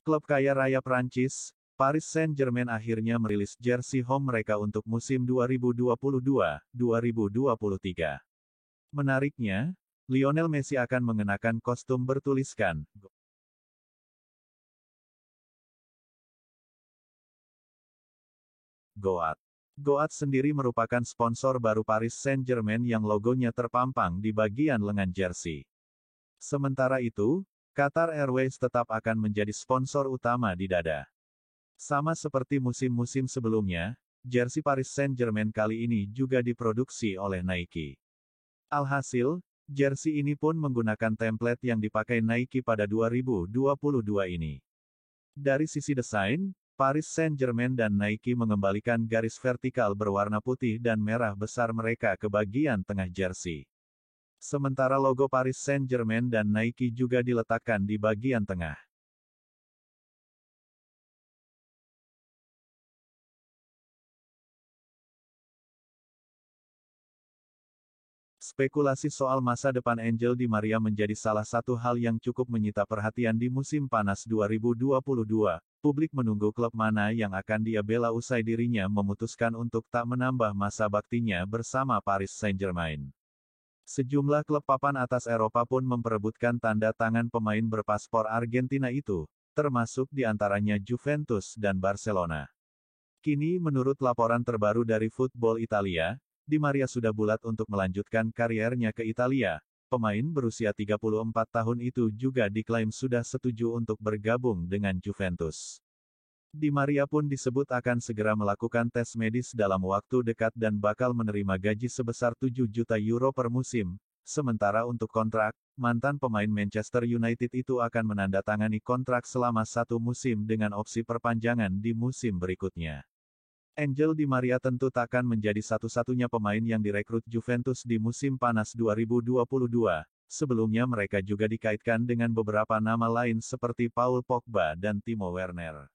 Klub kaya raya Prancis, Paris Saint-Germain akhirnya merilis jersey home mereka untuk musim 2022-2023. Menariknya, Lionel Messi akan mengenakan kostum bertuliskan Goat. Goat sendiri merupakan sponsor baru Paris Saint-Germain yang logonya terpampang di bagian lengan jersey. Sementara itu, Qatar Airways tetap akan menjadi sponsor utama di dada. Sama seperti musim-musim sebelumnya, jersey Paris Saint-Germain kali ini juga diproduksi oleh Nike. Alhasil, jersey ini pun menggunakan template yang dipakai Nike pada 2022 ini. Dari sisi desain, Paris Saint-Germain dan Nike mengembalikan garis vertikal berwarna putih dan merah besar mereka ke bagian tengah jersey. Sementara logo Paris Saint-Germain dan Nike juga diletakkan di bagian tengah. Spekulasi soal masa depan Angel Di Maria menjadi salah satu hal yang cukup menyita perhatian di musim panas 2022. Publik menunggu klub mana yang akan dia bela usai dirinya memutuskan untuk tak menambah masa baktinya bersama Paris Saint-Germain. Sejumlah klub papan atas Eropa pun memperebutkan tanda tangan pemain berpaspor Argentina itu, termasuk di antaranya Juventus dan Barcelona. Kini menurut laporan terbaru dari Football Italia, Di Maria sudah bulat untuk melanjutkan kariernya ke Italia. Pemain berusia 34 tahun itu juga diklaim sudah setuju untuk bergabung dengan Juventus. Di Maria pun disebut akan segera melakukan tes medis dalam waktu dekat dan bakal menerima gaji sebesar 7 juta euro per musim. Sementara untuk kontrak, mantan pemain Manchester United itu akan menandatangani kontrak selama 1 musim dengan opsi perpanjangan di musim berikutnya. Angel Di Maria tentu takkan menjadi satu-satunya pemain yang direkrut Juventus di musim panas 2022. Sebelumnya mereka juga dikaitkan dengan beberapa nama lain seperti Paul Pogba dan Timo Werner.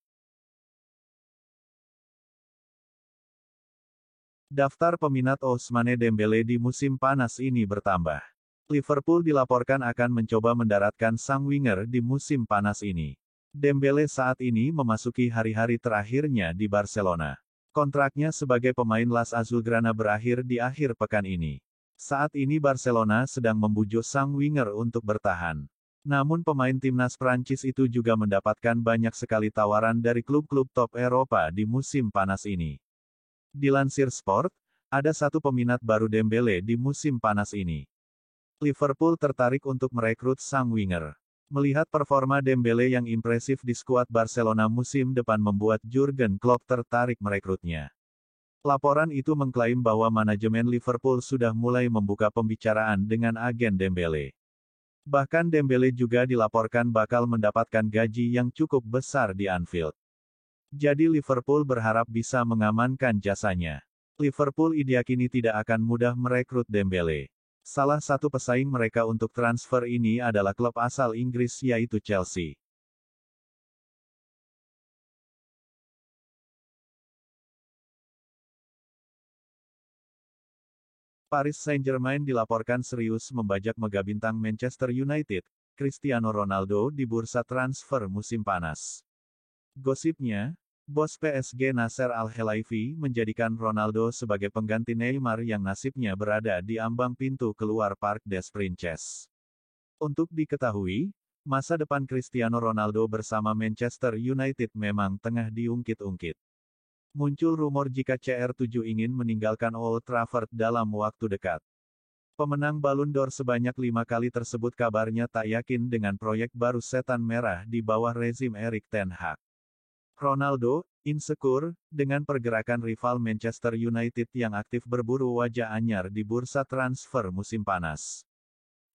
Daftar peminat Ousmane Dembele di musim panas ini bertambah. Liverpool dilaporkan akan mencoba mendaratkan sang winger di musim panas ini. Dembele saat ini memasuki hari-hari terakhirnya di Barcelona. Kontraknya sebagai pemain Las Azulgrana berakhir di akhir pekan ini. Saat ini Barcelona sedang membujuk sang winger untuk bertahan. Namun pemain timnas Prancis itu juga mendapatkan banyak sekali tawaran dari klub-klub top Eropa di musim panas ini. Dilansir Sport, ada satu peminat baru Dembele di musim panas ini. Liverpool tertarik untuk merekrut sang winger. Melihat performa Dembele yang impresif di skuad Barcelona musim depan membuat Jurgen Klopp tertarik merekrutnya. Laporan itu mengklaim bahwa manajemen Liverpool sudah mulai membuka pembicaraan dengan agen Dembele. Bahkan Dembele juga dilaporkan bakal mendapatkan gaji yang cukup besar di Anfield. Jadi Liverpool berharap bisa mengamankan jasanya. Liverpool diyakini tidak akan mudah merekrut Dembele. Salah satu pesaing mereka untuk transfer ini adalah klub asal Inggris yaitu Chelsea. Paris Saint-Germain dilaporkan serius membajak megabintang Manchester United, Cristiano Ronaldo di bursa transfer musim panas. Gosipnya, bos PSG Nasser Al-Khelaifi menjadikan Ronaldo sebagai pengganti Neymar yang nasibnya berada di ambang pintu keluar Parc des Princes. Untuk diketahui, masa depan Cristiano Ronaldo bersama Manchester United memang tengah diungkit-ungkit. Muncul rumor jika CR7 ingin meninggalkan Old Trafford dalam waktu dekat. Pemenang Ballon d'Or sebanyak 5 kali tersebut kabarnya tak yakin dengan proyek baru Setan Merah di bawah rezim Erik ten Hag. Ronaldo, insecure, dengan pergerakan rival Manchester United yang aktif berburu wajah anyar di bursa transfer musim panas.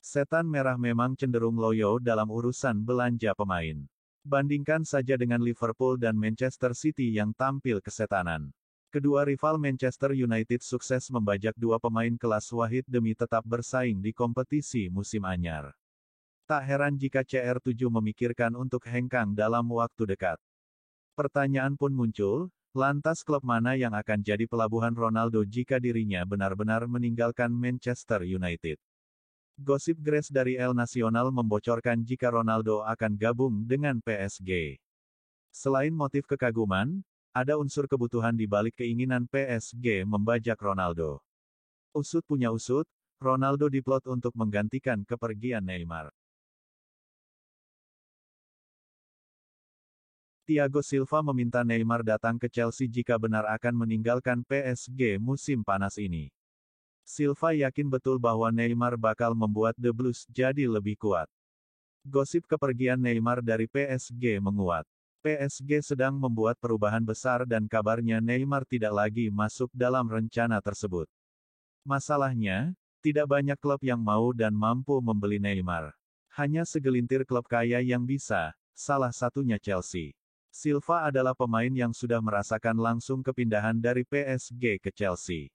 Setan Merah memang cenderung loyo dalam urusan belanja pemain. Bandingkan saja dengan Liverpool dan Manchester City yang tampil kesetanan. Kedua rival Manchester United sukses membajak 2 pemain kelas Wahid demi tetap bersaing di kompetisi musim anyar. Tak heran jika CR7 memikirkan untuk hengkang dalam waktu dekat. Pertanyaan pun muncul, lantas klub mana yang akan jadi pelabuhan Ronaldo jika dirinya benar-benar meninggalkan Manchester United? Gosip Grace dari El Nacional membocorkan jika Ronaldo akan gabung dengan PSG. Selain motif kekaguman, ada unsur kebutuhan di balik keinginan PSG membajak Ronaldo. Usut punya usut, Ronaldo diplot untuk menggantikan kepergian Neymar. Thiago Silva meminta Neymar datang ke Chelsea jika benar akan meninggalkan PSG musim panas ini. Silva yakin betul bahwa Neymar bakal membuat The Blues jadi lebih kuat. Gosip kepergian Neymar dari PSG menguat. PSG sedang membuat perubahan besar dan kabarnya Neymar tidak lagi masuk dalam rencana tersebut. Masalahnya, tidak banyak klub yang mau dan mampu membeli Neymar. Hanya segelintir klub kaya yang bisa, salah satunya Chelsea. Silva adalah pemain yang sudah merasakan langsung kepindahan dari PSG ke Chelsea.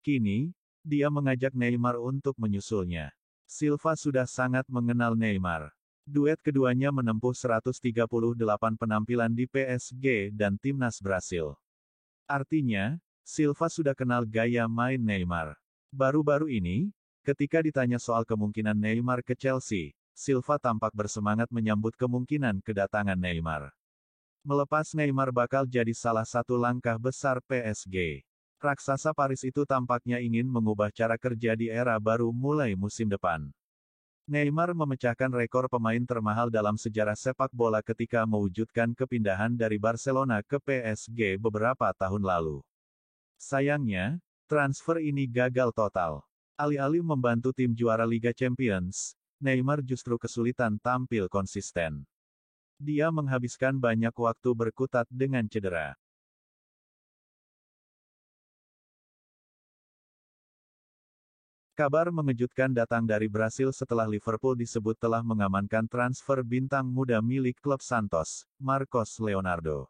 Kini, dia mengajak Neymar untuk menyusulnya. Silva sudah sangat mengenal Neymar. Duet keduanya menempuh 138 penampilan di PSG dan timnas Brasil. Artinya, Silva sudah kenal gaya main Neymar. Baru-baru ini, ketika ditanya soal kemungkinan Neymar ke Chelsea, Silva tampak bersemangat menyambut kemungkinan kedatangan Neymar. Melepas Neymar bakal jadi salah satu langkah besar PSG. Raksasa Paris itu tampaknya ingin mengubah cara kerja di era baru mulai musim depan. Neymar memecahkan rekor pemain termahal dalam sejarah sepak bola ketika mewujudkan kepindahan dari Barcelona ke PSG beberapa tahun lalu. Sayangnya, transfer ini gagal total. Alih-alih membantu tim juara Liga Champions, Neymar justru kesulitan tampil konsisten. Dia menghabiskan banyak waktu berkutat dengan cedera. Kabar mengejutkan datang dari Brasil setelah Liverpool disebut telah mengamankan transfer bintang muda milik klub Santos, Marcos Leonardo.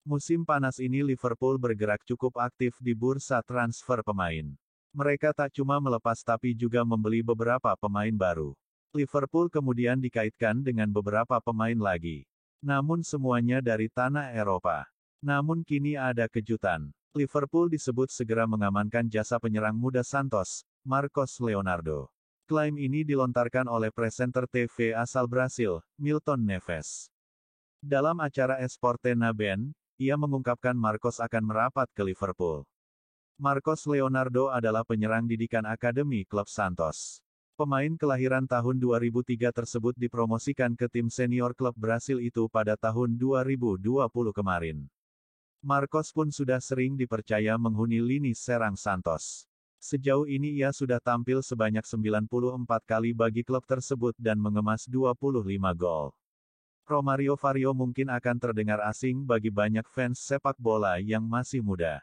Musim panas ini Liverpool bergerak cukup aktif di bursa transfer pemain. Mereka tak cuma melepas tapi juga membeli beberapa pemain baru. Liverpool kemudian dikaitkan dengan beberapa pemain lagi. Namun semuanya dari tanah Eropa. Namun kini ada kejutan. Liverpool disebut segera mengamankan jasa penyerang muda Santos, Marcos Leonardo. Klaim ini dilontarkan oleh presenter TV asal Brasil, Milton Neves. Dalam acara Esporte na Band, ia mengungkapkan Marcos akan merapat ke Liverpool. Marcos Leonardo adalah penyerang didikan akademi klub Santos. Pemain kelahiran tahun 2003 tersebut dipromosikan ke tim senior klub Brasil itu pada tahun 2020 kemarin. Marcos pun sudah sering dipercaya menghuni lini serang Santos. Sejauh ini ia sudah tampil sebanyak 94 kali bagi klub tersebut dan mengemas 25 gol. Romario Fario mungkin akan terdengar asing bagi banyak fans sepak bola yang masih muda.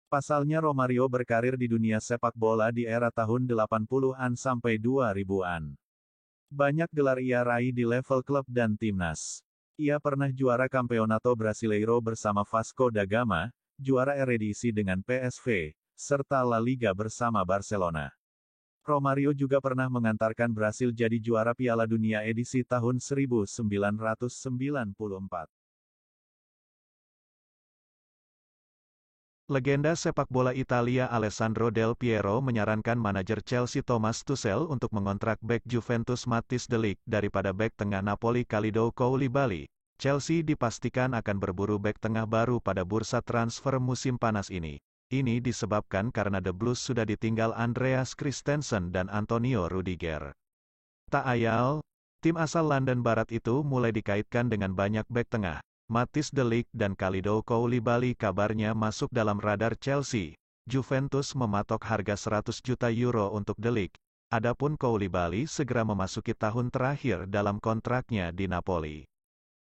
Pasalnya Romario berkarir di dunia sepak bola di era tahun 80-an sampai 2000-an. Banyak gelar ia raih di level klub dan timnas. Ia pernah juara Campeonato Brasileiro bersama Vasco da Gama, juara Eredivisie dengan PSV, serta La Liga bersama Barcelona. Romario juga pernah mengantarkan Brasil jadi juara Piala Dunia edisi tahun 1994. Legenda sepak bola Italia Alessandro Del Piero menyarankan manajer Chelsea Thomas Tuchel untuk mengontrak bek Juventus Matthijs de Ligt daripada bek tengah Napoli Kalidou Koulibaly. Chelsea dipastikan akan berburu bek tengah baru pada bursa transfer musim panas ini. Ini disebabkan karena The Blues sudah ditinggal Andreas Christensen dan Antonio Rudiger. Tak ayal, tim asal London Barat itu mulai dikaitkan dengan banyak bek tengah. Matthijs de Ligt dan Kalidou Koulibaly kabarnya masuk dalam radar Chelsea. Juventus mematok harga 100 juta euro untuk de Ligt. Adapun Koulibaly segera memasuki tahun terakhir dalam kontraknya di Napoli.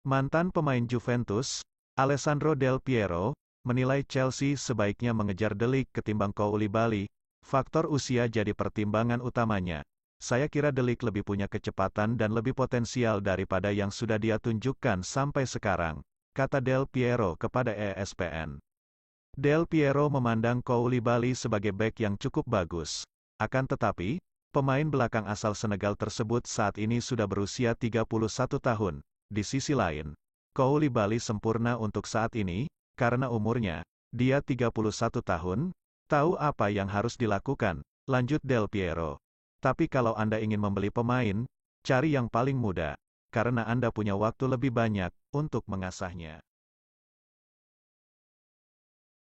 Mantan pemain Juventus, Alessandro Del Piero, menilai Chelsea sebaiknya mengejar de Ligt ketimbang Koulibaly. Faktor usia jadi pertimbangan utamanya. Saya kira de Ligt lebih punya kecepatan dan lebih potensial daripada yang sudah dia tunjukkan sampai sekarang, kata Del Piero kepada ESPN. Del Piero memandang Koulibaly sebagai bek yang cukup bagus. Akan tetapi, pemain belakang asal Senegal tersebut saat ini sudah berusia 31 tahun. Di sisi lain, Koulibaly sempurna untuk saat ini, karena umurnya, dia 31 tahun, tahu apa yang harus dilakukan, lanjut Del Piero. Tapi kalau Anda ingin membeli pemain, cari yang paling muda. karena Anda punya waktu lebih banyak untuk mengasahnya.